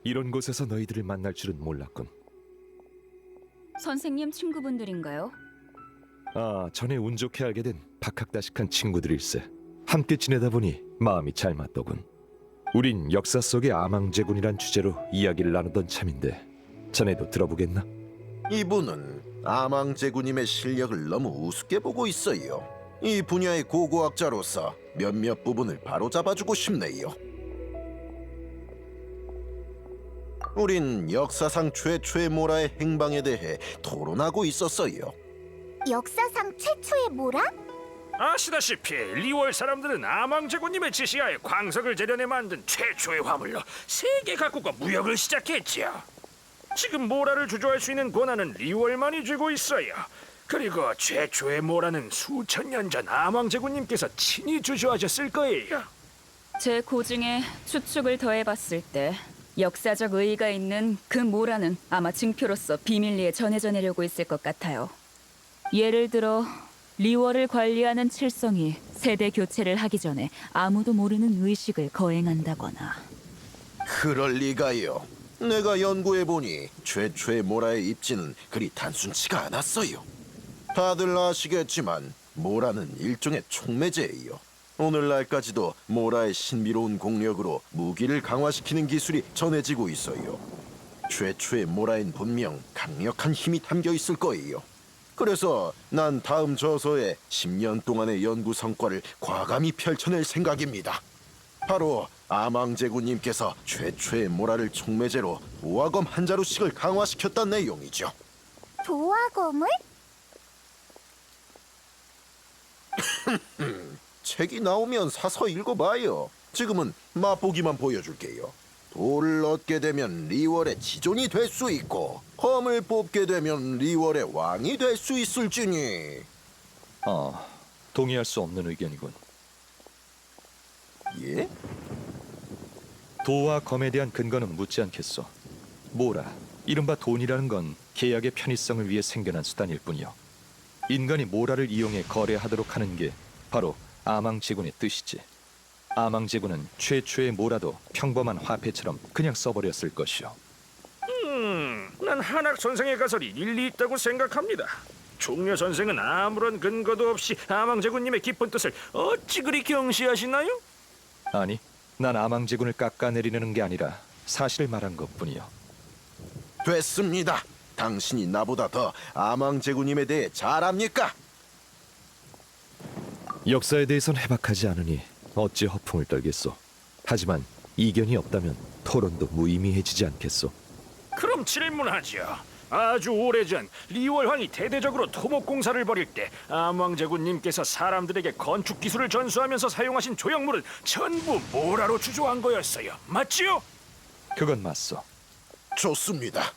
이런 곳에서 너희들을 만날 줄은 몰랐군. 선생님 친구분들인가요? 전에 운 좋게 알게 된 박학다식한 친구들일세. 함께 지내다 보니 마음이 잘 맞더군. 우린 역사 속의 아망제군이란 주제로 이야기를 나누던 참인데 자네도 들어보겠나? 이분은 아망제구님의 실력을 너무 우습게 보고 있어요. 이 분야의 고고학자로서 몇몇 부분을 바로잡아주고 싶네요. 우린 역사상 최초의 모라의 행방에 대해 토론하고 있었어요. 역사상 최초의 모라? 아시다시피 리월 사람들은 아망제군님의 지시하에 광석을 재련해 만든 최초의 화물로 세계 각국과 무역을 시작했지요. 지금 모라를 주조할 수 있는 권한은 리월만이 쥐고 있어요. 그리고 최초의 모라는 수천 년 전 아망제군님께서 친히 주조하셨을 거예요. 제 고증에 추측을 더해봤을 때 역사적 의의가 있는 그 모라는 아마 증표로서 비밀리에 전해져내려고 있을 것 같아요. 예를 들어 리월을 관리하는 칠성이 세대 교체를 하기 전에 아무도 모르는 의식을 거행한다거나. 그럴 리가요. 내가 연구해보니 최초의 모라의 입지는 그리 단순치가 않았어요. 다들 아시겠지만 모라는 일종의 촉매제예요. 오늘날까지도 모라의 신비로운 공력으로 무기를 강화시키는 기술이 전해지고 있어요. 최초의 모라엔 분명 강력한 힘이 담겨 있을 거예요. 그래서 난 다음 저서에 10년 동안의 연구 성과를 과감히 펼쳐낼 생각입니다. 바로 아망제군님께서 최초의 모라를 촉매제로 도화검 한 자루씩을 강화시켰다는 내용이죠. 도화검을? 책이 나오면 사서 읽어봐요. 지금은 맛보기만 보여줄게요. 돌을 얻게 되면 리월의 지존이 될 수 있고 검을 뽑게 되면 리월의 왕이 될 수 있을지니. 동의할 수 없는 의견이군. 예? 도와 검에 대한 근거는 묻지 않겠소. 뭐라, 이른바 돈이라는 건 계약의 편의성을 위해 생겨난 수단일 뿐이요. 인간이 모라를 이용해 거래하도록 하는 게 바로 아망제군의 뜻이지. 아망제군은 최초의 모라도 평범한 화폐처럼 그냥 써버렸을 것이요. 난 한학 선생의 가설이 일리 있다고 생각합니다. 종려 선생은 아무런 근거도 없이 아망제군님의 깊은 뜻을 어찌 그리 경시하시나요? 아니, 난 아망제군을 깎아내리려는 게 아니라 사실을 말한 것뿐이요. 됐습니다. 당신이 나보다 더 아망제군님에 대해 잘 압니까? 역사에 대해선 해박하지 않으니 어찌 허풍을 떨겠소. 하지만 이견이 없다면 토론도 무의미해지지 않겠소. 그럼 질문하죠. 아주 오래전 리월 왕이 대대적으로 토목 공사를 벌일 때 아망제군님께서 사람들에게 건축 기술을 전수하면서 사용하신 조형물은 전부 모라로 주조한 거였어요. 맞지요? 그건 맞소. 좋습니다.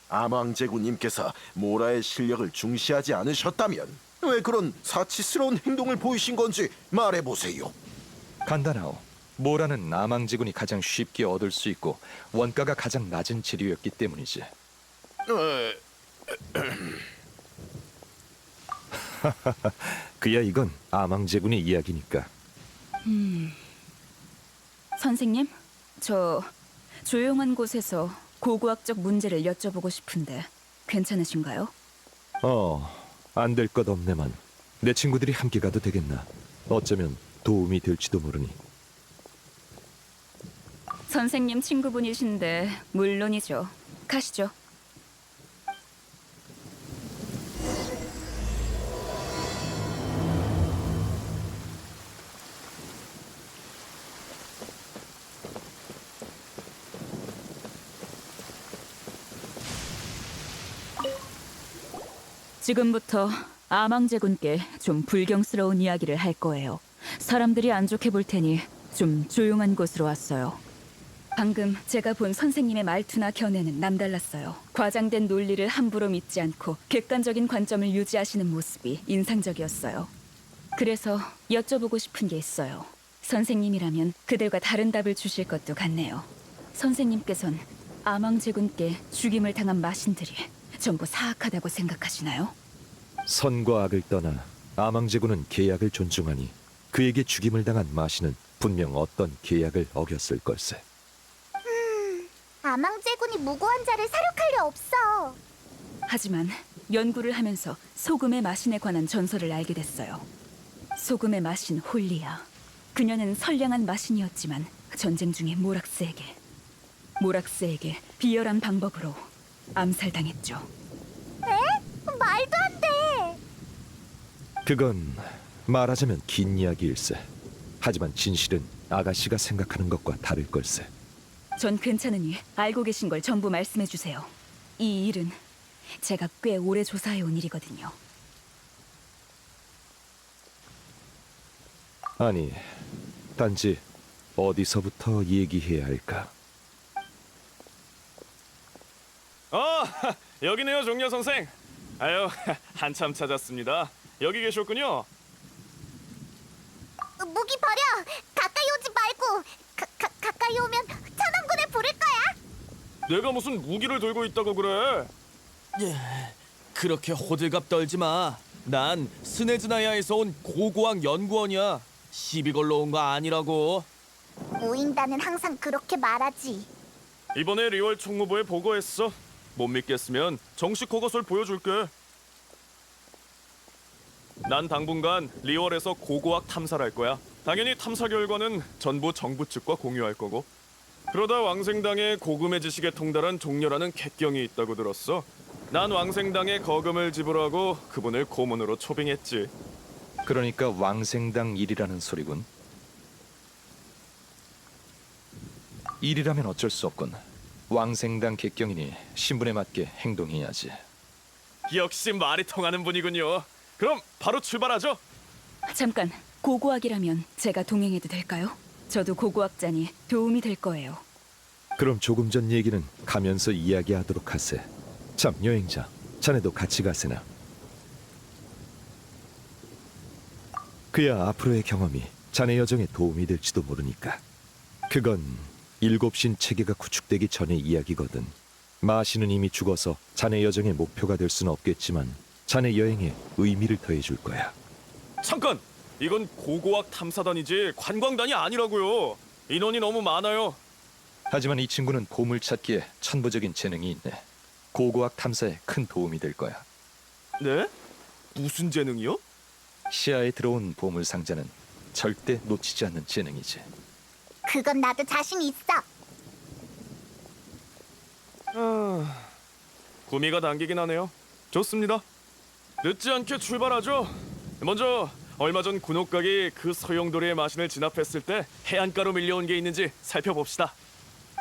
아망제군님께서 모라의 실력을 중시하지 않으셨다면 왜 그런 사치스러운 행동을 보이신 건지 말해보세요. 간단하오. 모라는 아망제군이 가장 쉽게 얻을 수 있고 원가가 가장 낮은 재료였기 때문이지. 그야 이건 아망제군의 이야기니까. 선생님, 저 조용한 곳에서 고고학적 문제를 여쭤보고 싶은데 괜찮으신가요? 안 될 것 없네만. 내 친구들이 함께 가도 되겠나? 어쩌면 도움이 될지도 모르니. 선생님 친구분이신데 물론이죠. 가시죠. 지금부터 아망제군께 좀 불경스러운 이야기를 할 거예요. 사람들이 안 좋게 볼 테니 좀 조용한 곳으로 왔어요. 방금 제가 본 선생님의 말투나 견해는 남달랐어요. 과장된 논리를 함부로 믿지 않고 객관적인 관점을 유지하시는 모습이 인상적이었어요. 그래서 여쭤보고 싶은 게 있어요. 선생님이라면 그들과 다른 답을 주실 것도 같네요. 선생님께선 아망제군께 죽임을 당한 마신들이 전부 사악하다고 생각하시나요? 선과 악을 떠나 아망제군은 계약을 존중하니 그에게 죽임을 당한 마신은 분명 어떤 계약을 어겼을 걸세. 아망제군이 무고한 자를 사륙할 리 없어. 하지만 연구를 하면서 소금의 마신에 관한 전설을 알게 됐어요. 소금의 마신 홀리아. 그녀는 선량한 마신이었지만 전쟁 중에 모락스에게 비열한 방법으로 암살당했죠. 말도 안 돼. 그건 말하자면 긴 이야기일세. 하지만 진실은 아가씨가 생각하는 것과 다를 걸세. 전 괜찮으니 알고 계신 걸 전부 말씀해 주세요. 이 일은 제가 꽤 오래 조사해온 일이거든요. 아니, 단지 어디서부터 얘기해야 할까? 여기네요, 종려 선생. 아유, 한참 찾았습니다. 여기 계셨군요. 무기 버려. 가까이 오지 말고. 가까이 오면 천왕군을 부를 거야. 내가 무슨 무기를 들고 있다고 그래? 그렇게 호들갑 떨지 마. 난 스네즈나야에서 온 고고학 연구원이야. 시비 걸러 온 거 아니라고. 오인단은 항상 그렇게 말하지. 이번에 리월 총무부에 보고했어. 못 믿겠으면 정식 허가서를 보여줄게. 난 당분간 리월에서 고고학 탐사를 할 거야. 당연히 탐사 결과는 전부 정부 측과 공유할 거고. 그러다 왕생당에 고금의 지식에 통달한 종려라는 객경이 있다고 들었어. 난 왕생당에 거금을 지불하고 그분을 고문으로 초빙했지. 그러니까 왕생당 일이라는 소리군. 일이라면 어쩔 수 없군. 왕생당 객경이니 신분에 맞게 행동해야지. 역시 말이 통하는 분이군요. 그럼 바로 출발하죠. 잠깐, 고고학이라면 제가 동행해도 될까요? 저도 고고학자니 도움이 될 거예요. 그럼 조금 전 얘기는 가면서 이야기하도록 하세. 참, 여행자, 자네도 같이 가세나. 그야 앞으로의 경험이 자네 여정에 도움이 될지도 모르니까. 그건 일곱신 체계가 구축되기 전의 이야기거든. 마시는 이미 죽어서 자네 여정의 목표가 될 수는 없겠지만 자네 여행에 의미를 더해줄 거야. 잠깐! 이건 고고학 탐사단이지 관광단이 아니라고요. 인원이 너무 많아요. 하지만 이 친구는 보물 찾기에 천부적인 재능이 있네. 고고학 탐사에 큰 도움이 될 거야. 네? 무슨 재능이요? 시야에 들어온 보물 상자는 절대 놓치지 않는 재능이지. 그건 나도 자신 있어. 구미가 당기긴 하네요. 좋습니다. 늦지 않게 출발하죠. 먼저 얼마 전 군옥각이 그 소용돌이의 마신을 진압했을 때 해안가로 밀려온 게 있는지 살펴봅시다.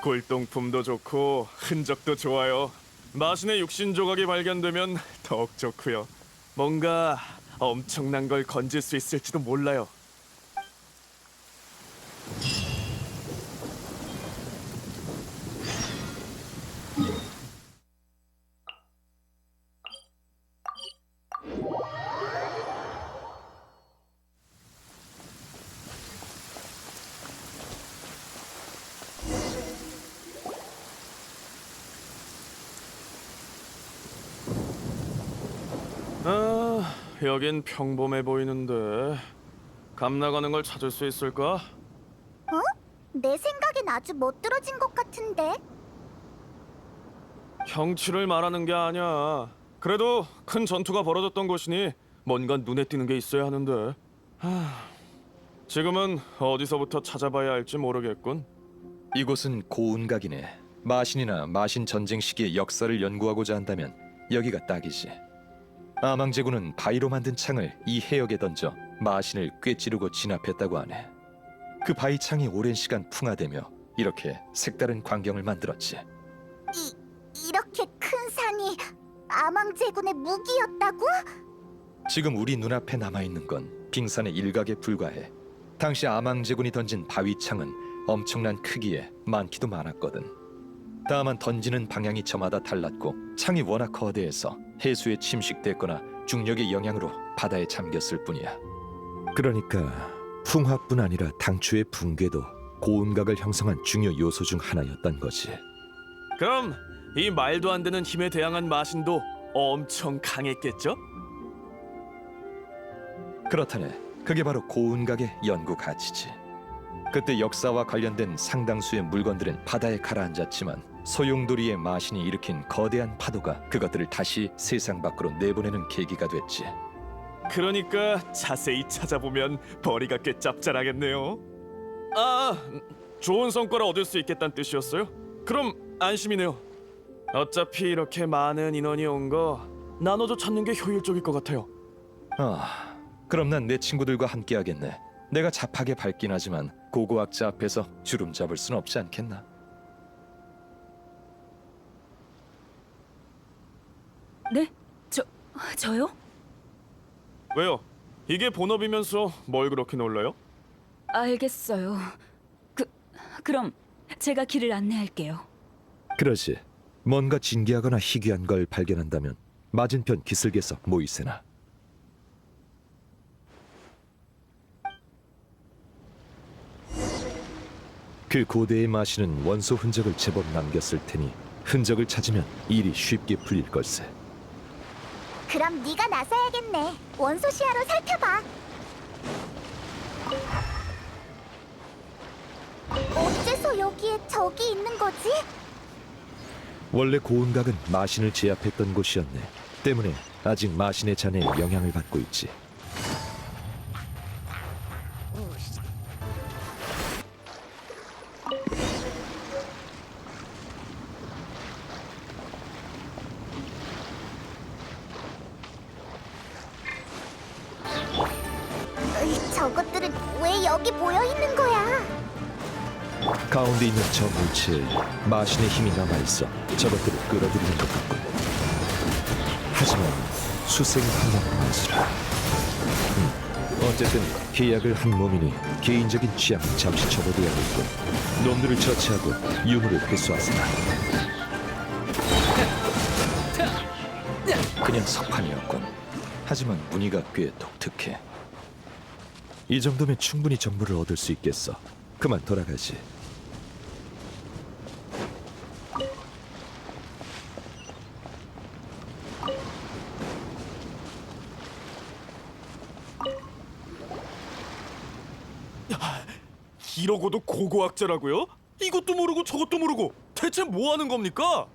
골동품도 좋고 흔적도 좋아요. 마신의 육신 조각이 발견되면 더욱 좋고요. 뭔가 엄청난 걸 건질 수 있을지도 몰라요. 여긴 평범해 보이는데 감 나가는 걸 찾을 수 있을까? 내 생각엔 아주 멋들어진 것 같은데. 경치를 말하는 게 아니야. 그래도 큰 전투가 벌어졌던 곳이니 뭔가 눈에 띄는 게 있어야 하는데. 지금은 어디서부터 찾아봐야 할지 모르겠군. 이곳은 고운각이네. 마신이나 마신 전쟁 시기의 역사를 연구하고자 한다면 여기가 딱이지. 아망제군은 바위로 만든 창을 이 해역에 던져 마신을 꿰찌르고 진압했다고 하네. 그 바위창이 오랜 시간 풍화되며 이렇게 색다른 광경을 만들었지. 이렇게 큰 산이 아망제군의 무기였다고? 지금 우리 눈앞에 남아있는 건 빙산의 일각에 불과해. 당시 아망제군이 던진 바위창은 엄청난 크기에 많기도 많았거든. 다만 던지는 방향이 저마다 달랐고 창이 워낙 거대해서 해수에 침식됐거나 중력의 영향으로 바다에 잠겼을 뿐이야. 그러니까 풍화뿐 아니라 당초의 붕괴도 고운각을 형성한 중요 요소 중 하나였던 거지. 그럼 이 말도 안 되는 힘에 대항한 마신도 엄청 강했겠죠? 그렇다네. 그게 바로 고운각의 연구 가치지. 그때 역사와 관련된 상당수의 물건들은 바다에 가라앉았지만 소용돌이의 마신이 일으킨 거대한 파도가 그것들을 다시 세상 밖으로 내보내는 계기가 됐지. 그러니까 자세히 찾아보면 벌이가 꽤 짭짤하겠네요. 아, 좋은 성과를 얻을 수 있겠다는 뜻이었어요? 그럼 안심이네요. 어차피 이렇게 많은 인원이 온 거 나눠서 찾는 게 효율적일 것 같아요. 아, 그럼 난 내 친구들과 함께 하겠네. 내가 잡하게 밝긴 하지만 고고학자 앞에서 주름 잡을 순 없지 않겠나? 네? 저요? 왜요? 이게 본업이면서 뭘 그렇게 놀라요? 알겠어요. 그럼 제가 길을 안내할게요. 그러지. 뭔가 진귀하거나 희귀한 걸 발견한다면 맞은편 기슭에서 모이세나. 그 고대의 마신은 원소 흔적을 제법 남겼을 테니 흔적을 찾으면 일이 쉽게 풀릴 걸세. 그럼 네가 나서야겠네. 원소 시야로 살펴봐. 어째서 여기에 적이 있는 거지? 원래 고운각은 마신을 제압했던 곳이었네. 때문에 아직 마신의 잔해에 영향을 받고 있지. 저것들은 왜 여기 모여 있는 거야? 가운데 있는 저 물체에 마신의 힘이 남아있어 저것들을 끌어들이는 것 같군. 하지만 수생 한몸만수라. 어쨌든 계약을 한 몸이니 개인적인 취향은 잠시 접어둬야겠군. 놈들을 처치하고 유물을 회수하세나. 그냥 석판이었군. 하지만 무늬가 꽤 독특해. 이 정도면 충분히 정보를 얻을 수 있겠어. 그만 돌아가지. 이러고도 고고학자라고요? 이것도 모르고 저것도 모르고 대체 뭐 하는 겁니까?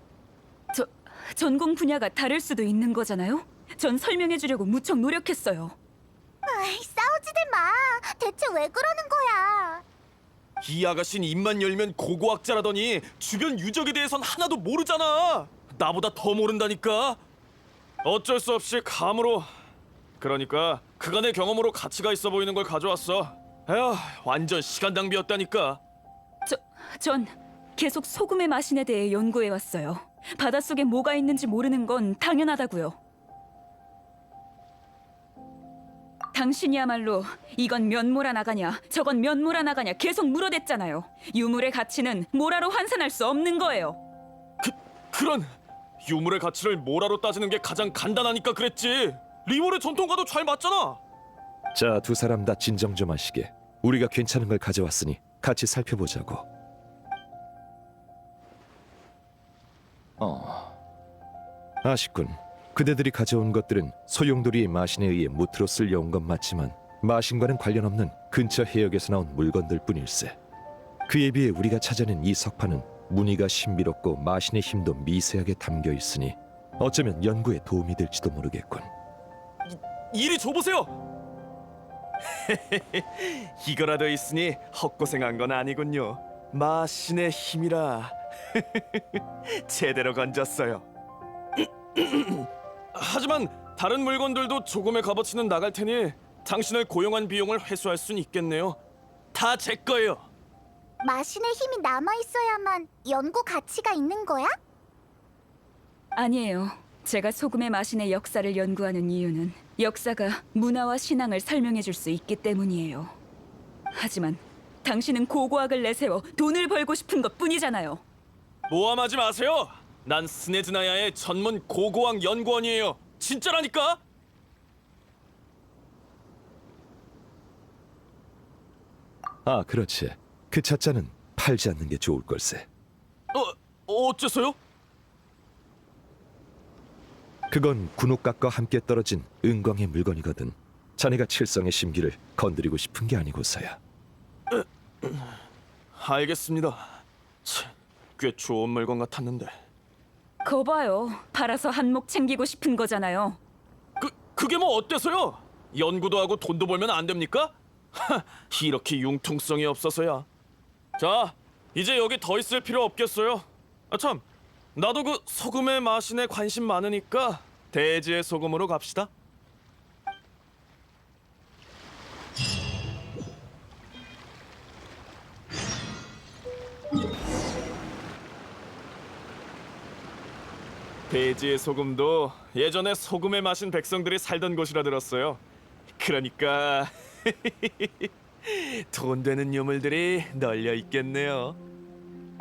전공 분야가 다를 수도 있는 거잖아요. 전 설명해 주려고 무척 노력했어요. 아이, 싸우지들 마. 대체 왜 그러는 거야? 이 아가씨는 입만 열면 고고학자라더니 주변 유적에 대해선 하나도 모르잖아. 나보다 더 모른다니까. 어쩔 수 없이 감으로, 그러니까 그간의 경험으로 가치가 있어 보이는 걸 가져왔어. 에휴, 완전 시간 낭비였다니까. 전 계속 소금의 마신에 대해 연구해 왔어요. 바닷속에 뭐가 있는지 모르는 건 당연하다고요. 당신이야말로 이건 면모라 나가냐, 저건 면모라 나가냐 계속 물어댔잖아요. 유물의 가치는 모라로 환산할 수 없는 거예요. 그런 유물의 가치를 모라로 따지는 게 가장 간단하니까 그랬지. 리월의 전통과도 잘 맞잖아. 자, 두 사람 다 진정 좀 하시게. 우리가 괜찮은 걸 가져왔으니 같이 살펴보자고. 아쉽군. 그대들이 가져온 것들은 소용돌이의 마신에 의해 무트로 쓸려온 건 맞지만 마신과는 관련 없는 근처 해역에서 나온 물건들 뿐일세. 그에 비해 우리가 찾아낸 이 석판은 무늬가 신비롭고 마신의 힘도 미세하게 담겨 있으니 어쩌면 연구에 도움이 될지도 모르겠군. 이리 줘보세요. 이거라도 있으니 헛고생한 건 아니군요. 마신의 힘이라 제대로 건졌어요. 하지만 다른 물건들도 조금의 값어치는 나갈 테니 당신을 고용한 비용을 회수할 순 있겠네요. 다 제 거예요. 마신의 힘이 남아있어야만 연구 가치가 있는 거야? 아니에요. 제가 소금의 마신의 역사를 연구하는 이유는 역사가 문화와 신앙을 설명해 줄 수 있기 때문이에요. 하지만 당신은 고고학을 내세워 돈을 벌고 싶은 것뿐이잖아요. 모함하지 마세요. 난 스네즈나야의 전문 고고학 연구원이에요. 진짜라니까. 아, 그렇지. 그 찻잔은 팔지 않는 게 좋을 걸세. 어째서요? 그건 군옥각과 함께 떨어진 은광의 물건이거든. 자네가 칠성의 심기를 건드리고 싶은 게 아니고서야. 알겠습니다. 꽤 좋은 물건 같았는데. 거봐요. 팔아서 한몫 챙기고 싶은 거잖아요. 그게 뭐 어때서요? 연구도 하고 돈도 벌면 안 됩니까? 이렇게 융통성이 없어서야. 자, 이제 여기 더 있을 필요 없겠어요. 아 참, 나도 그 소금의 마신에 관심 많으니까 대지의 소금으로 갑시다. 대지의 소금도 예전에 소금의 마신 백성들이 살던 곳이라 들었어요. 그러니까 돈 되는 유물들이 널려 있겠네요.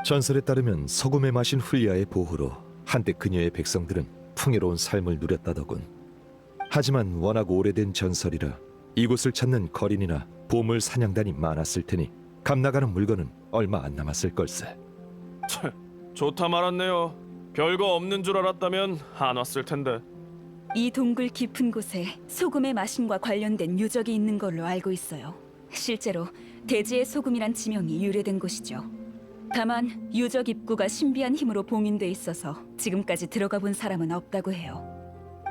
전설에 따르면 소금에 마신 훌리아의 보호로 한때 그녀의 백성들은 풍요로운 삶을 누렸다더군. 하지만 워낙 오래된 전설이라 이곳을 찾는 거린이나 보물 사냥단이 많았을 테니 값 나가는 물건은 얼마 안 남았을 걸세. 좋다 말았네요. 별거 없는 줄 알았다면 안 왔을 텐데. 이 동굴 깊은 곳에 소금의 마신과 관련된 유적이 있는 걸로 알고 있어요. 실제로 대지의 소금이란 지명이 유래된 곳이죠. 다만 유적 입구가 신비한 힘으로 봉인돼 있어서 지금까지 들어가 본 사람은 없다고 해요.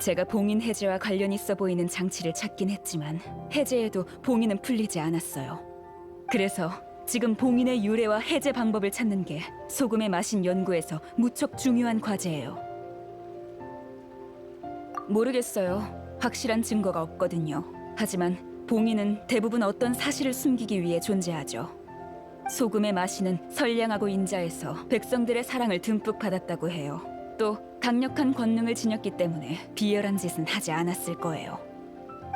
제가 봉인 해제와 관련 있어 보이는 장치를 찾긴 했지만 해제에도 봉인은 풀리지 않았어요. 그래서 지금 봉인의 유래와 해제 방법을 찾는 게 소금의 마신 연구에서 무척 중요한 과제예요. 모르겠어요. 확실한 증거가 없거든요. 하지만 봉인은 대부분 어떤 사실을 숨기기 위해 존재하죠. 소금의 마신은 선량하고 인자해서 백성들의 사랑을 듬뿍 받았다고 해요. 또 강력한 권능을 지녔기 때문에 비열한 짓은 하지 않았을 거예요.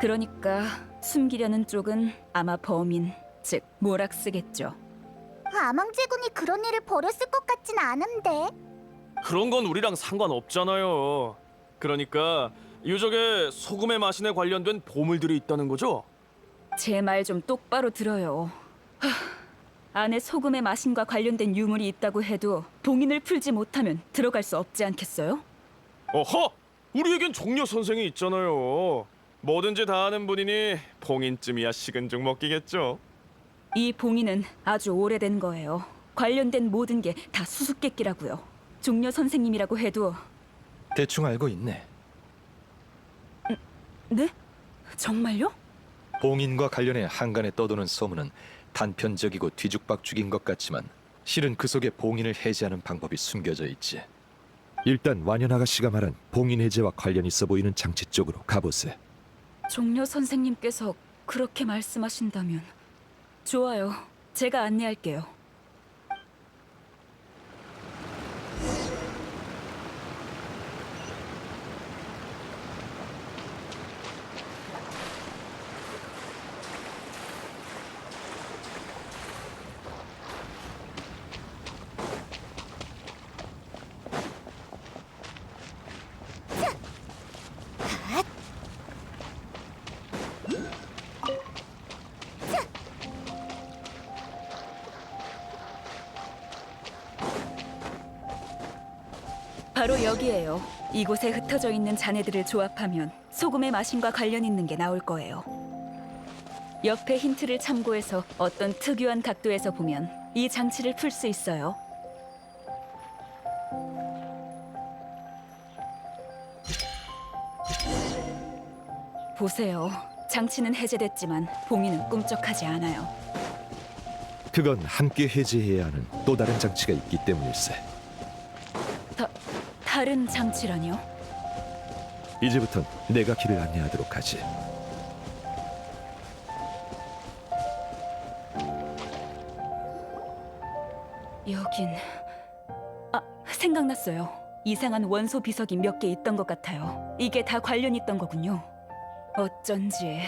그러니까 숨기려는 쪽은 아마 범인, 즉 모락스겠죠. 아망제군이 그런 일을 벌였을 것 같진 않은데. 그런 건 우리랑 상관없잖아요. 그러니까 유적에 소금의 마신에 관련된 보물들이 있다는 거죠? 제 말 좀 똑바로 들어요. 안에 소금의 마신과 관련된 유물이 있다고 해도 봉인을 풀지 못하면 들어갈 수 없지 않겠어요? 어허! 우리에겐 종려 선생이 있잖아요. 뭐든지 다 아는 분이니 봉인쯤이야 식은 죽 먹기겠죠. 이 봉인은 아주 오래된 거예요. 관련된 모든 게 다 수수께끼라고요. 종려 선생님이라고 해도. 대충 알고 있네. 네? 정말요? 봉인과 관련해 한간에 떠도는 소문은 단편적이고 뒤죽박죽인 것 같지만 실은 그 속에 봉인을 해제하는 방법이 숨겨져 있지. 일단 완연 아가씨가 말한 봉인 해제와 관련 있어 보이는 장치 쪽으로 가보세. 종려 선생님께서 그렇게 말씀하신다면 좋아요. 제가 안내할게요. 바로 여기에요. 이곳에 흩어져 있는 잔해들을 조합하면 소금의 마신과 관련 있는 게 나올 거예요. 옆에 힌트를 참고해서 어떤 특유한 각도에서 보면 이 장치를 풀 수 있어요. 보세요. 장치는 해제됐지만 봉인은 꿈쩍하지 않아요. 그건 함께 해제해야 하는 또 다른 장치가 있기 때문일세. 다른 장치라뇨? 이제부턴 내가 길을 안내하도록 하지. 여긴... 생각났어요. 이상한 원소 비석이 몇 개 있던 것 같아요. 이게 다 관련 있던 거군요. 어쩐지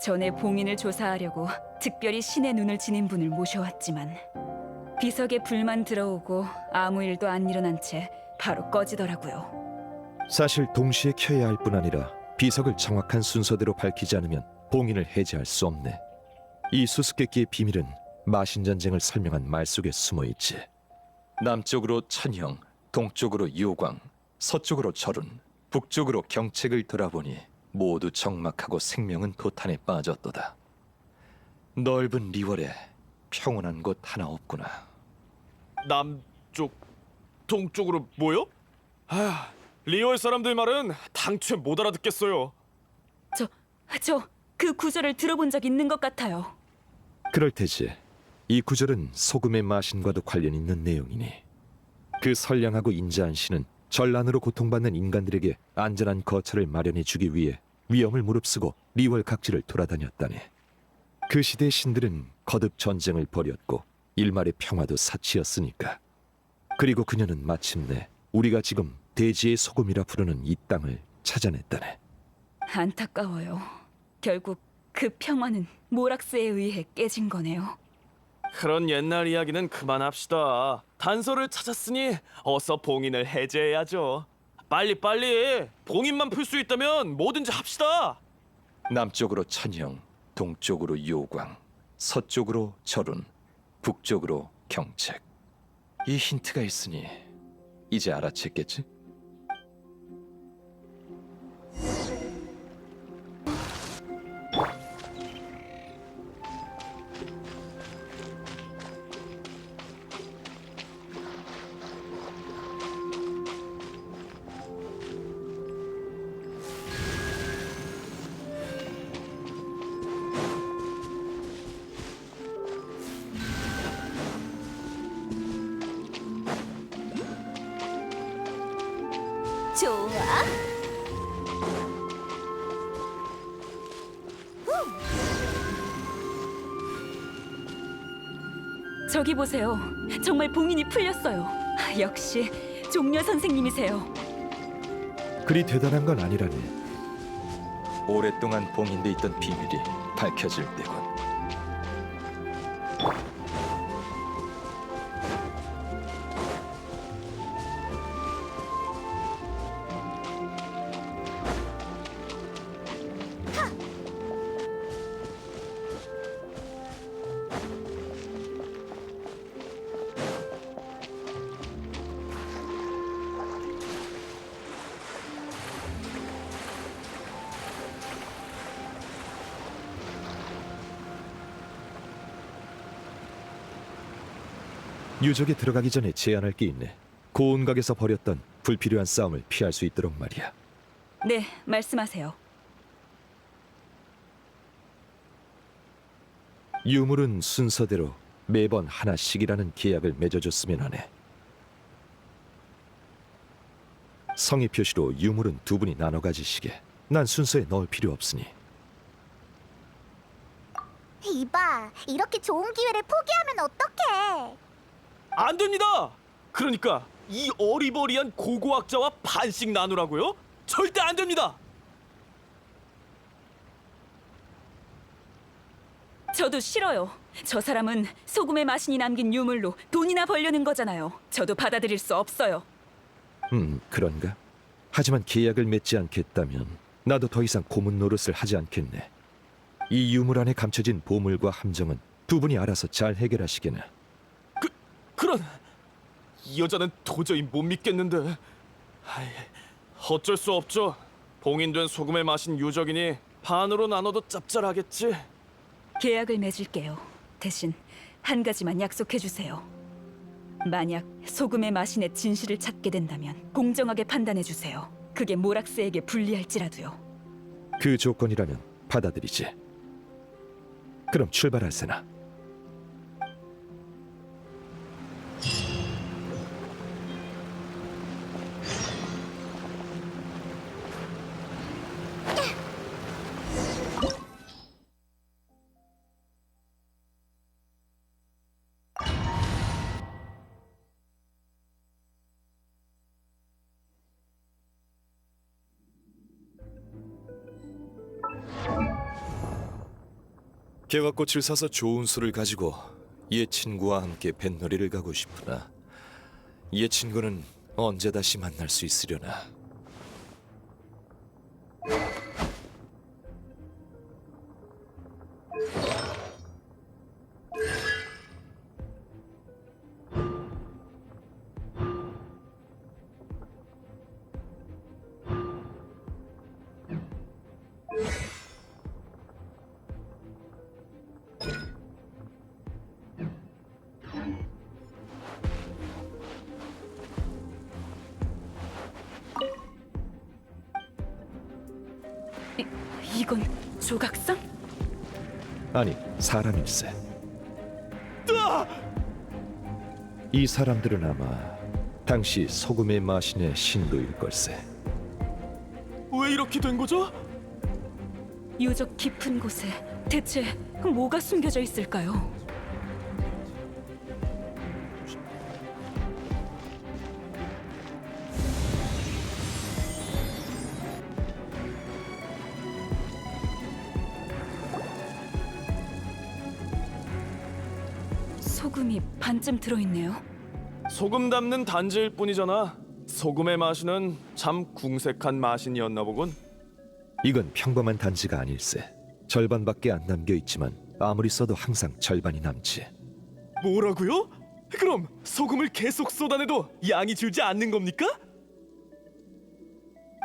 전에 봉인을 조사하려고 특별히 신의 눈을 지닌 분을 모셔왔지만 비석에 불만 들어오고 아무 일도 안 일어난 채 바로 꺼지더라고요. 사실 동시에 켜야 할 뿐 아니라 비석을 정확한 순서대로 밝히지 않으면 봉인을 해제할 수 없네. 이 수수께끼의 비밀은 마신 전쟁을 설명한 말 속에 숨어 있지. 남쪽으로 천형, 동쪽으로 유광, 서쪽으로 절운, 북쪽으로 경책을 돌아보니 모두 적막하고 생명은 도탄에 빠졌도다. 넓은 리월에 평온한 곳 하나 없구나. 남쪽 동쪽으로 뭐요? 아, 리월 사람들 말은 당최 못 알아듣겠어요. 저 그 구절을 들어본 적 있는 것 같아요. 그럴 테지. 이 구절은 소금의 마신과도 관련 있는 내용이니 그 선량하고 인자한 신은 전란으로 고통받는 인간들에게 안전한 거처를 마련해 주기 위해 위험을 무릅쓰고 리월 각지를 돌아다녔다네. 그 시대의 신들은 거듭 전쟁을 벌였고 일말의 평화도 사치였으니까. 그리고 그녀는 마침내 우리가 지금 대지의 소금이라 부르는 이 땅을 찾아냈다네. 안타까워요. 결국 그 평화는 모락스에 의해 깨진 거네요. 그런 옛날 이야기는 그만합시다. 단서를 찾았으니 어서 봉인을 해제해야죠. 빨리 봉인만 풀 수 있다면 뭐든지 합시다. 남쪽으로 천형, 동쪽으로 요광, 서쪽으로 절운, 북쪽으로 경책. 이 힌트가 있으니 이제 알아챘겠지? 좋아. 저기 보세요. 정말 봉인이 풀렸어요. 역시 종려 선생님이세요. 그리 대단한 건 아니라네. 오랫동안 봉인돼 있던 비밀이 밝혀질 때군. 유적에 들어가기 전에 제안할 게 있네. 고운각에서 벌였던 불필요한 싸움을 피할 수 있도록 말이야. 네, 말씀하세요. 유물은 순서대로 매번 하나씩이라는 계약을 맺어줬으면 하네. 성의 표시로 유물은 두 분이 나눠 가지시게. 난 순서에 넣을 필요 없으니. 이봐, 이렇게 좋은 기회를 포기하면 어떡해? 안 됩니다. 그러니까 이 어리버리한 고고학자와 반씩 나누라고요? 절대 안 됩니다. 저도 싫어요. 저 사람은 소금의 마신이 남긴 유물로 돈이나 벌려는 거잖아요. 저도 받아들일 수 없어요. 그런가? 하지만 계약을 맺지 않겠다면 나도 더 이상 고문 노릇을 하지 않겠네. 이 유물 안에 감춰진 보물과 함정은 두 분이 알아서 잘 해결하시게나. 그런 이 여자는 도저히 못 믿겠는데. 어쩔 수 없죠. 봉인된 소금에 마신 유적이니 반으로 나눠도 짭짤하겠지. 계약을 맺을게요. 대신 한 가지만 약속해 주세요. 만약 소금의 마신의 진실을 찾게 된다면 공정하게 판단해 주세요. 그게 모락스에게 불리할지라도요. 그 조건이라면 받아들이지. 그럼 출발할세나. 개화꽃을 사서 좋은 술을 가지고 옛 친구와 함께 뱃놀이를 가고 싶으나 옛 친구는 언제 다시 만날 수 있으려나. 조각상? 아니, 사람일세. 이 사람들은 아마 당시 소금의 마신의 신도일 걸세. 왜 이렇게 된 거죠? 유적 깊은 곳에 대체 뭐가 숨겨져 있을까요? 소금이 반쯤 들어있네요. 소금 담는 단지일 뿐이잖아. 소금의 마신은 참 궁색한 마신이었나 보군. 이건 평범한 단지가 아닐세. 절반밖에 안 남겨 있지만 아무리 써도 항상 절반이 남지. 뭐라고요? 그럼 소금을 계속 쏟아내도 양이 줄지 않는 겁니까?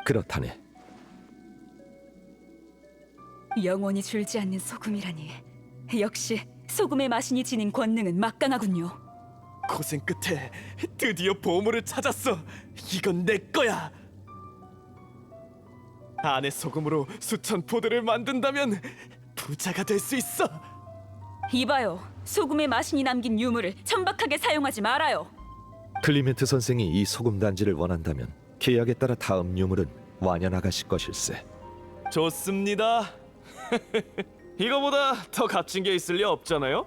그렇다네. 영원히 줄지 않는 소금이라니. 역시 소금의 마신이 지닌 권능은 막강하군요. 고생 끝에 드디어 보물을 찾았어. 이건 내 거야. 안에 소금으로 수천 포대를 만든다면 부자가 될 수 있어. 이봐요. 소금의 마신이 남긴 유물을 천박하게 사용하지 말아요. 클리멘트 선생이 이 소금 단지를 원한다면 계약에 따라 다음 유물은 완연 아가씨 것일세. 좋습니다. 이거보다 더 값진 게 있을 리 없잖아요.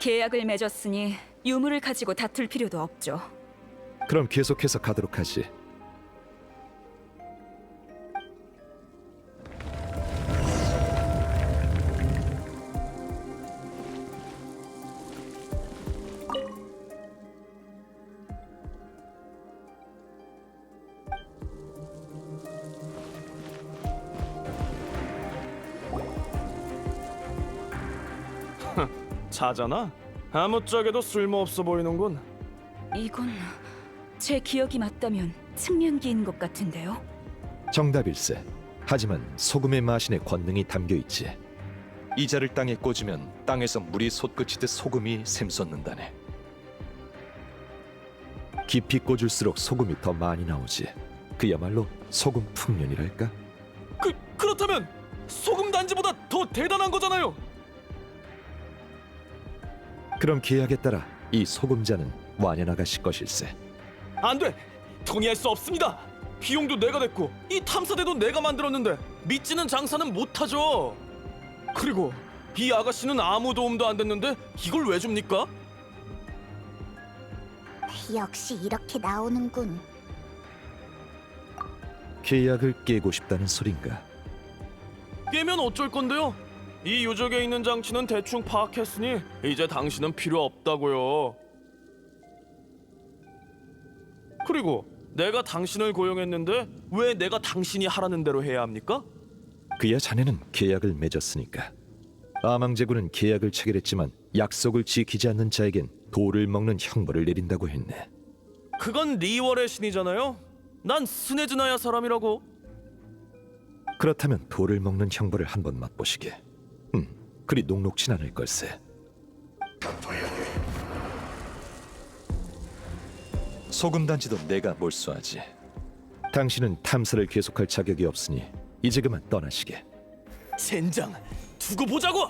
계약을 맺었으니 유물을 가지고 다툴 필요도 없죠. 그럼 계속해서 가도록 하지. 자잖아. 아무짝에도 쓸모없어 보이는군. 이건 제 기억이 맞다면 측면기인 것 같은데요. 정답일세. 하지만 소금의 마신의 권능이 담겨 있지. 이자를 땅에 꽂으면 땅에서 물이 솟구치듯 소금이 샘솟는다네. 깊이 꽂을수록 소금이 더 많이 나오지. 그야말로 소금 풍년이랄까? 그렇다면 소금 단지보다 더 대단한 거잖아요. 그럼 계약에 따라 이 소금자는 완연 아가씨 것일세. 안 돼. 동의할 수 없습니다. 비용도 내가 냈고 이 탐사대도 내가 만들었는데 믿지는 장사는 못하죠. 그리고 이 아가씨는 아무 도움도 안 됐는데 이걸 왜 줍니까? 역시 이렇게 나오는군. 계약을 깨고 싶다는 소린가? 깨면 어쩔 건데요? 이 유적에 있는 장치는 대충 파악했으니 이제 당신은 필요 없다고요. 그리고 내가 당신을 고용했는데 왜 내가 당신이 하라는 대로 해야 합니까? 그야 자네는 계약을 맺었으니까. 아망제군은 계약을 체결했지만 약속을 지키지 않는 자에겐 돌을 먹는 형벌을 내린다고 했네. 그건 리월의 신이잖아요. 난 스네즈나야 사람이라고. 그렇다면 돌을 먹는 형벌을 한번 맛보시게. 그리 녹록진 않을 걸세. 소금단지도 내가 몰수하지. 당신은 탐사를 계속할 자격이 없으니 이제 그만 떠나시게. 젠장, 두고 보자고.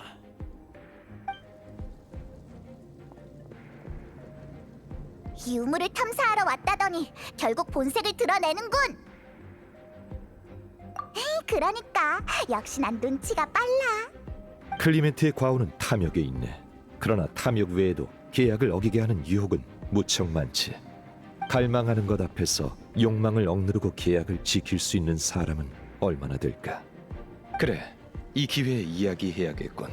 유물을 탐사하러 왔다더니 결국 본색을 드러내는군. 그러니까 역시 난 눈치가 빨라. 클리멘트의 과오는 탐욕에 있네. 그러나 탐욕 외에도 계약을 어기게 하는 유혹은 무척 많지. 갈망하는 것 앞에서 욕망을 억누르고 계약을 지킬 수 있는 사람은 얼마나 될까? 그래, 이 기회에 이야기해야겠군.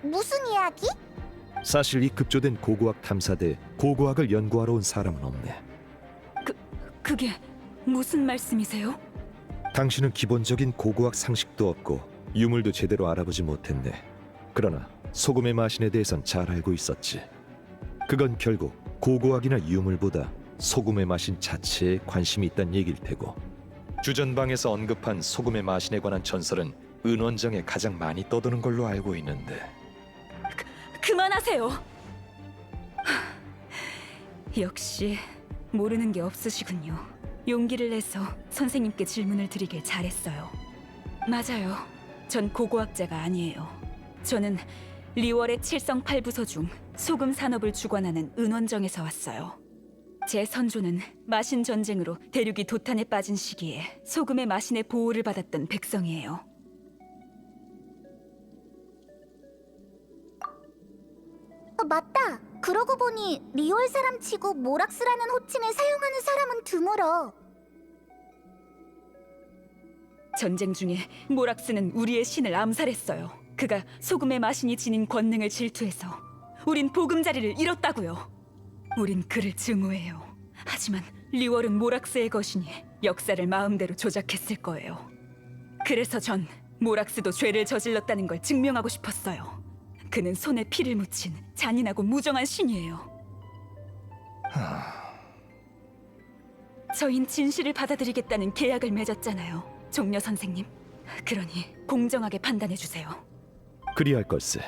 무슨 이야기? 사실 이 급조된 고고학 탐사대에 고고학을 연구하러 온 사람은 없네. 그게 무슨 말씀이세요? 당신은 기본적인 고고학 상식도 없고 유물도 제대로 알아보지 못했네. 그러나 소금의 마신에 대해선 잘 알고 있었지. 그건 결국 고고학이나 유물보다 소금의 마신 자체에 관심이 있다는 얘기일 테고, 주전방에서 언급한 소금의 마신에 관한 전설은 은원정에 가장 많이 떠도는 걸로 알고 있는데. 그만하세요. 역시 모르는 게 없으시군요. 용기를 내서 선생님께 질문을 드리길 잘했어요. 맞아요. 전 고고학자가 아니에요. 저는 리월의 칠성팔부소 중 소금 산업을 주관하는 은원정에서 왔어요. 제 선조는 마신 전쟁으로 대륙이 도탄에 빠진 시기에 소금의 마신의 보호를 받았던 백성이에요. 맞다. 그러고 보니 리월 사람 치고 모락스라는 호칭을 사용하는 사람은 드물어. 전쟁 중에 모락스는 우리의 신을 암살했어요. 그가 소금의 마신이 지닌 권능을 질투해서 우린 보금자리를 잃었다고요. 우린 그를 증오해요. 하지만 리월은 모락스의 것이니 역사를 마음대로 조작했을 거예요. 그래서 전 모락스도 죄를 저질렀다는 걸 증명하고 싶었어요. 그는 손에 피를 묻힌 잔인하고 무정한 신이에요. 저흰 진실을 받아들이겠다는 계약을 맺었잖아요, 종려 선생님. 그러니 공정하게 판단해 주세요. 그리할 걸세.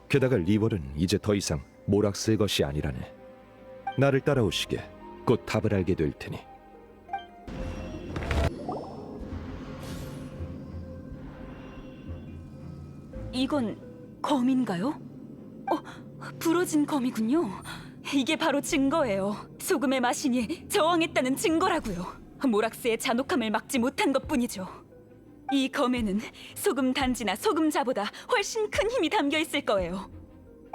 게다가 리월은 이제 더 이상 모락스의 것이 아니라네. 나를 따라오시게. 곧 답을 알게 될 테니. 이건 검인가요? 부러진 검이군요. 이게 바로 증거예요. 소금의 마신이 저항했다는 증거라고요. 모락스의 잔혹함을 막지 못한 것뿐이죠. 이 검에는 소금 단지나 소금자보다 훨씬 큰 힘이 담겨 있을 거예요.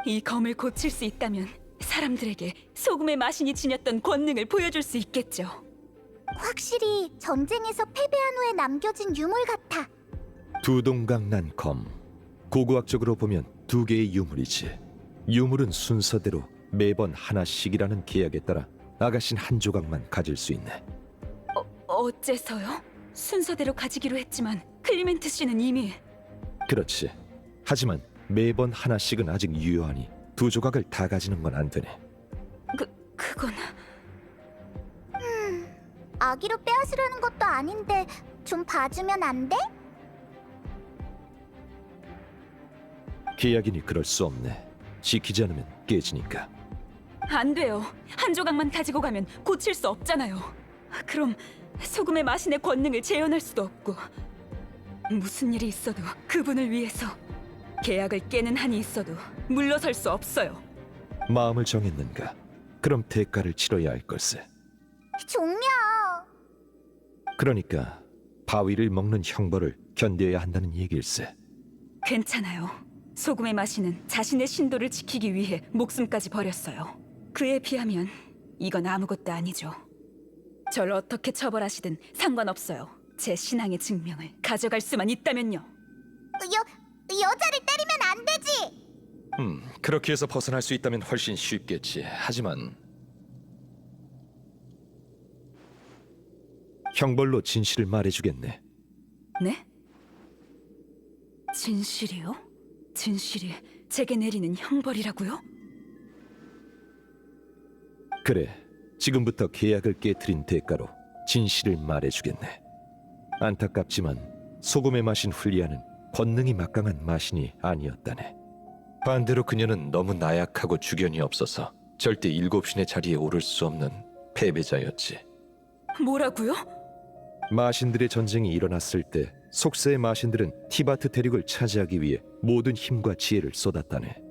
이 검을 고칠 수 있다면 사람들에게 소금의 마신이 지녔던 권능을 보여줄 수 있겠죠. 확실히 전쟁에서 패배한 후에 남겨진 유물 같아. 두동강 검. 고고학적으로 보면 두 개의 유물이지. 유물은 순서대로 매번 하나씩이라는 계약에 따라 아가씨는 한 조각만 가질 수 있네. 어째서요? 순서대로 가지기로 했지만 클리멘트 씨는 이미... 그렇지. 하지만 매번 하나씩은 아직 유효하니 두 조각을 다 가지는 건 안 되네. 그건... 아기로 빼앗으려는 것도 아닌데 좀 봐주면 안 돼? 계약이니 그럴 수 없네. 지키지 않으면 깨지니까. 안 돼요. 한 조각만 가지고 가면 고칠 수 없잖아요. 그럼 소금의 마신의 권능을 재현할 수도 없고, 무슨 일이 있어도 그분을 위해서 계약을 깨는 한이 있어도 물러설 수 없어요. 마음을 정했는가? 그럼 대가를 치러야 할 걸세. 종려. 그러니까 바위를 먹는 형벌을 견뎌야 한다는 얘길세. 괜찮아요. 소금의 마신은 자신의 신도를 지키기 위해 목숨까지 버렸어요. 그에 비하면 이건 아무것도 아니죠. 절 어떻게 처벌하시든 상관없어요. 제 신앙의 증명을 가져갈 수만 있다면요. 여자를 때리면 안 되지. 그렇게 해서 벗어날 수 있다면 훨씬 쉽겠지. 하지만 형벌로 진실을 말해주겠네. 네? 진실이요? 진실이 제게 내리는 형벌이라고요? 그래, 지금부터 계약을 깨트린 대가로 진실을 말해주겠네. 안타깝지만 소금에 마신 훌리아는 권능이 막강한 마신이 아니었다네. 반대로 그녀는 너무 나약하고 주견이 없어서 절대 일곱신의 자리에 오를 수 없는 패배자였지. 뭐라고요? 마신들의 전쟁이 일어났을 때 속세의 마신들은 티바트 대륙을 차지하기 위해 모든 힘과 지혜를 쏟았다네.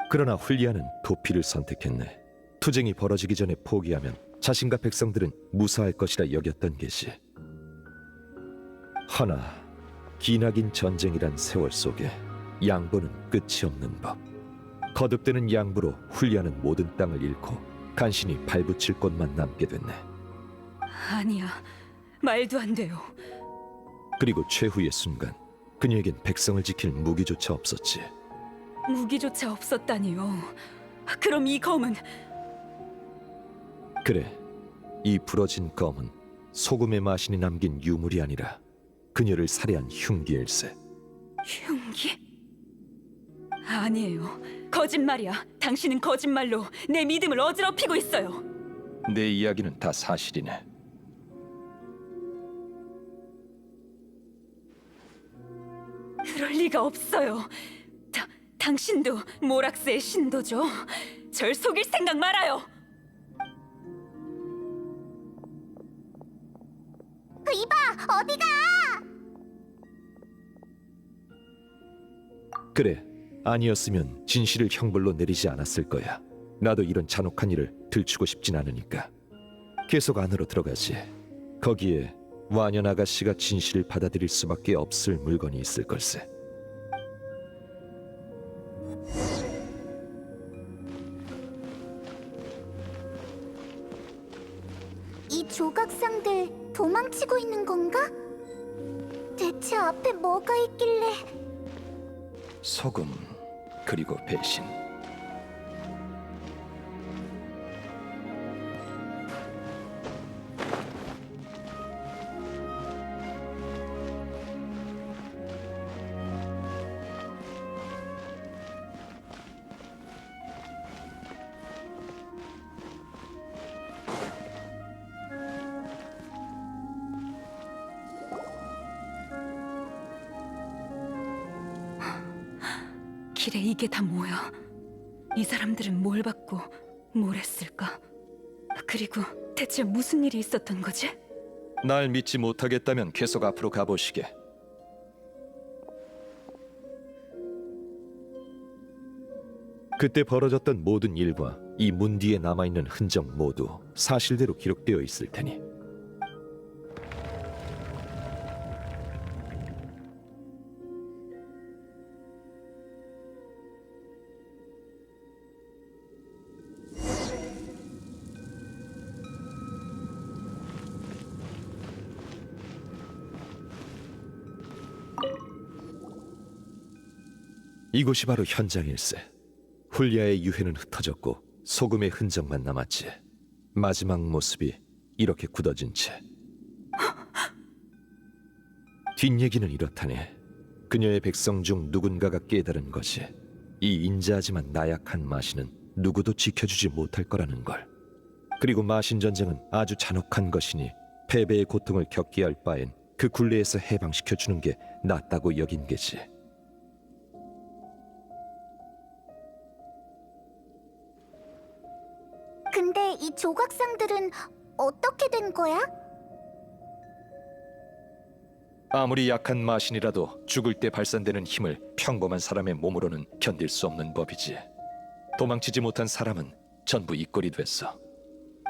그러나 훌리아는 도피를 선택했네. 투쟁이 벌어지기 전에 포기하면 자신과 백성들은 무사할 것이라 여겼던 게지. 허나 기나긴 전쟁이란 세월 속에 양보는 끝이 없는 법. 거듭되는 양보로 훌리아는 모든 땅을 잃고 간신히 발붙일 곳만 남게 됐네. 아니야, 말도 안 돼요. 그리고 최후의 순간 그녀에겐 백성을 지킬 무기조차 없었지. 무기조차 없었다니요. 그럼 이 검은... 그래, 이 부러진 검은 소금의 마신이 남긴 유물이 아니라 그녀를 살해한 흉기일세. 흉기? 아니에요. 거짓말이야. 당신은 거짓말로 내 믿음을 어지럽히고 있어요. 내 이야기는 다 사실이네. 그럴 리가 없어요. 당신도 모락스의 신도죠. 절 속일 생각 말아요. 이봐, 어디가? 그래, 아니었으면 진실을 형벌로 내리지 않았을 거야. 나도 이런 잔혹한 일을 들추고 싶진 않으니까. 계속 안으로 들어가지. 거기에 완연 아가씨가 진실을 받아들일 수밖에 없을 물건이 있을 걸세. 이 조각상들 도망치고 있는 건가? 대체 앞에 뭐가 있길래? 소금, 그리고 배신. 길에 이게 다 뭐야? 이 사람들은 뭘 받고 뭘 했을까? 그리고 대체 무슨 일이 있었던 거지? 날 믿지 못하겠다면 계속 앞으로 가보시게. 그때 벌어졌던 모든 일과 이 문 뒤에 남아있는 흔적 모두 사실대로 기록되어 있을 테니. 이곳이 바로 현장일세. 훌리아의 유해는 흩어졌고 소금의 흔적만 남았지. 마지막 모습이 이렇게 굳어진 채. 뒷얘기는 이렇다네. 그녀의 백성 중 누군가가 깨달은 것이 이 인자하지만 나약한 마신은 누구도 지켜주지 못할 거라는 걸. 그리고 마신 전쟁은 아주 잔혹한 것이니 패배의 고통을 겪게 할 바엔 그 굴레에서 해방시켜주는 게 낫다고 여긴 게지. 근데 이 조각상들은 어떻게 된 거야? 아무리 약한 마신이라도 죽을 때 발산되는 힘을 평범한 사람의 몸으로는 견딜 수 없는 법이지. 도망치지 못한 사람은 전부 이 꼴이 됐어.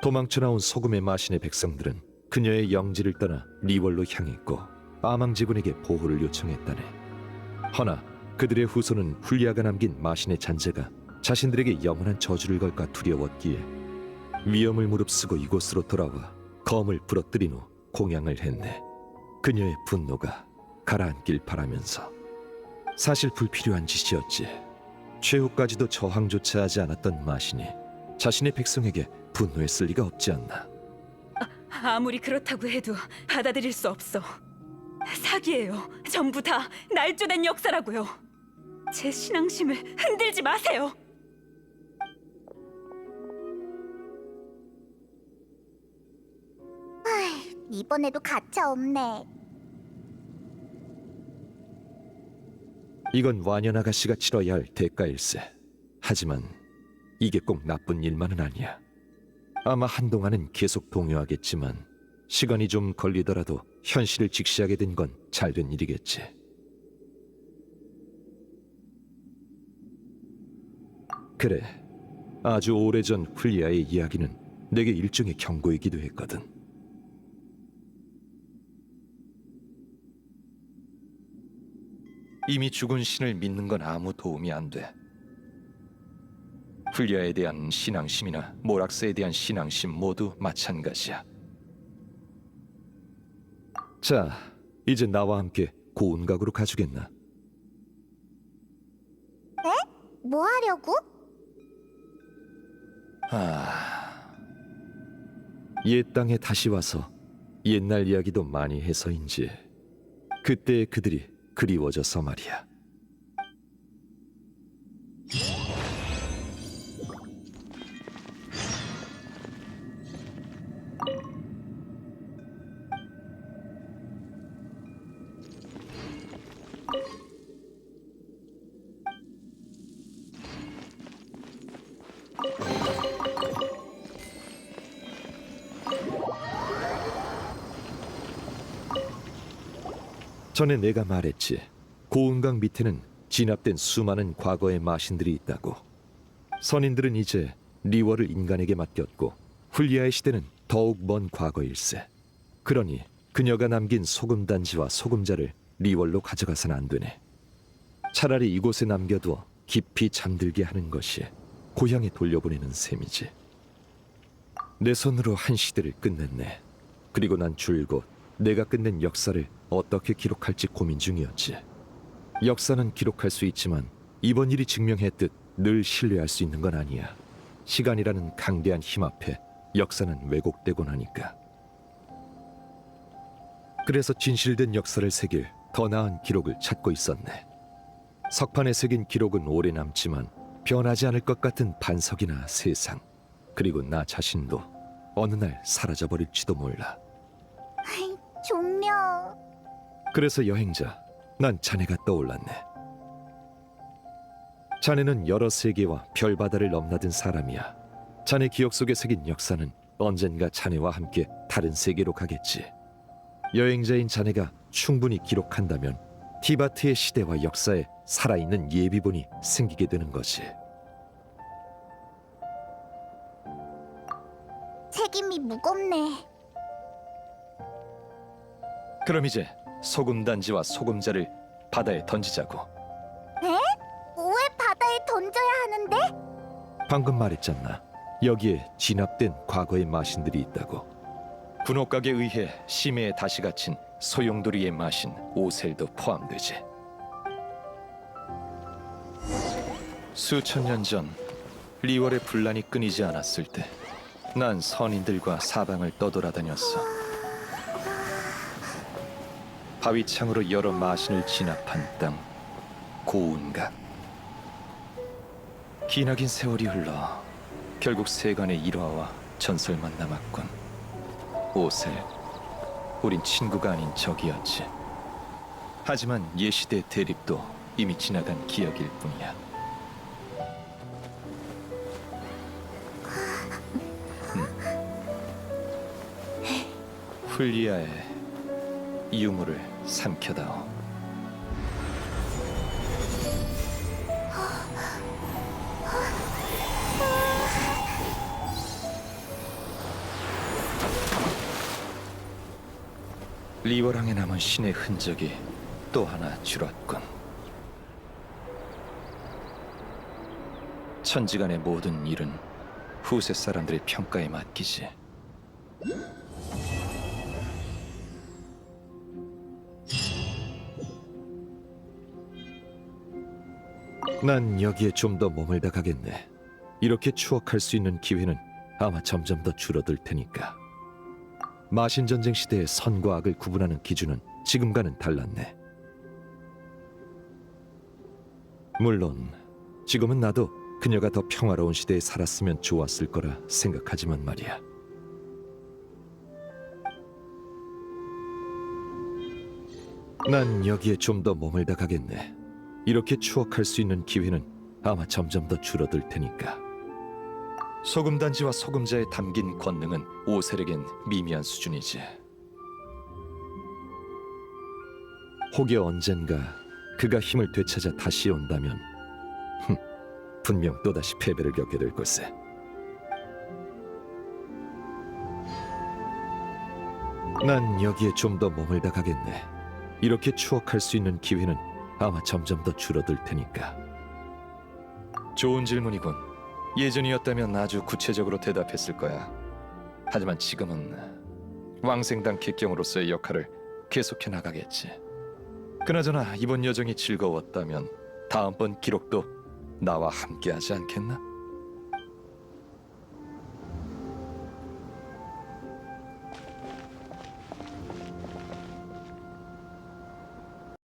도망쳐 나온 소금의 마신의 백성들은 그녀의 영지를 떠나 리월로 향했고 아망제군에게 보호를 요청했다네. 허나 그들의 후손은 훌리아가 남긴 마신의 잔재가 자신들에게 영원한 저주를 걸까 두려웠기에 위험을 무릅쓰고 이곳으로 돌아와 검을 부러뜨린 후 공양을 했네. 그녀의 분노가 가라앉길 바라면서. 사실 불필요한 짓이었지. 최후까지도 저항조차 하지 않았던 마신이 자신의 백성에게 분노했을 리가 없지 않나. 아무리 그렇다고 해도 받아들일 수 없어. 사기예요. 전부 다 날조된 역사라고요. 제 신앙심을 흔들지 마세요. 이번에도 가차 없네. 이건 완연 아가씨가 치러야 할 대가일세. 하지만 이게 꼭 나쁜 일만은 아니야. 아마 한동안은 계속 동요하겠지만 시간이 좀 걸리더라도 현실을 직시하게 된 건 잘된 일이겠지. 그래, 아주 오래전 훌리아의 이야기는 내게 일종의 경고이기도 했거든. 이미 죽은 신을 믿는 건 아무 도움이 안 돼. 훌리아에 대한 신앙심이나 모락스에 대한 신앙심 모두 마찬가지야. 자, 이제 나와 함께 고운각으로 가주겠나? 뭐 하려고? 옛 땅에 다시 와서 옛날 이야기도 많이 해서인지 그때의 그들이 그리워져서 말이야. 전에 내가 말했지. 고운강 밑에는 진압된 수많은 과거의 마신들이 있다고. 선인들은 이제 리월을 인간에게 맡겼고 훌리아의 시대는 더욱 먼 과거일세. 그러니 그녀가 남긴 소금 단지와 소금자를 리월로 가져가선 안 되네. 차라리 이곳에 남겨두어 깊이 잠들게 하는 것이 고향에 돌려보내는 셈이지. 내 손으로 한 시대를 끝냈네. 그리고 난 줄곧 내가 끝낸 역사를 어떻게 기록할지 고민 중이었지. 역사는 기록할 수 있지만 이번 일이 증명했듯 늘 신뢰할 수 있는 건 아니야. 시간이라는 강대한 힘 앞에 역사는 왜곡되곤 하니까. 그래서 진실된 역사를 새길 더 나은 기록을 찾고 있었네. 석판에 새긴 기록은 오래 남지만 변하지 않을 것 같은 반석이나 세상, 그리고 나 자신도 어느 날 사라져버릴지도 몰라. 종려. 그래서 여행자, 난 자네가 떠올랐네. 자네는 여러 세계와 별바다를 넘나든 사람이야. 자네 기억 속에 새긴 역사는 언젠가 자네와 함께 다른 세계로 가겠지. 여행자인 자네가 충분히 기록한다면 티바트의 시대와 역사에 살아있는 예비본이 생기게 되는 것이. 책임이 무겁네. 그럼 이제 소금 단지와 소금자를 바다에 던지자고. 왜 바다에 던져야 하는데? 방금 말했잖아. 여기에 진압된 과거의 마신들이 있다고. 군옥각에 의해 심해에 다시 갇힌 소용돌이의 마신 오셀도 포함되지. 수천 년 전 리월의 분란이 끊이지 않았을 때 난 선인들과 사방을 떠돌아다녔어. 바위창으로 여러 마신을 진압한 땅, 고운각. 기나긴 세월이 흘러 결국 세간의 일화와 전설만 남았군. 오셀, 우린 친구가 아닌 적이었지. 하지만 예시대 대립도 이미 지나간 기억일 뿐이야. 훌리아의 유물을 삼켜다오. 리월항에 남은 신의 흔적이 또 하나 줄었군. 천지간의 모든 일은 후세 사람들의 평가에 맡기지. 난 여기에 좀 더 머물다 가겠네. 이렇게 추억할 수 있는 기회는 아마 점점 더 줄어들 테니까. 마신전쟁 시대의 선과 악을 구분하는 기준은 지금과는 달랐네. 물론 지금은 나도 그녀가 더 평화로운 시대에 살았으면 좋았을 거라 생각하지만 말이야. 난 여기에 좀 더 머물다 가겠네. 이렇게 추억할 수 있는 기회는 아마 점점 더 줄어들 테니까. 소금단지와 소금자에 담긴 권능은 오셀에겐 미미한 수준이지. 혹여 언젠가 그가 힘을 되찾아 다시 온다면 분명 또다시 패배를 겪게 될 걸세. 난 여기에 좀 더 머물다 가겠네. 이렇게 추억할 수 있는 기회는 아마 점점 더 줄어들 테니까. 좋은 질문이군. 예전이었다면 아주 구체적으로 대답했을 거야. 하지만 지금은 왕생당 객경으로서의 역할을 계속해 나가겠지. 그나저나 이번 여정이 즐거웠다면 다음번 기록도 나와 함께하지 않겠나?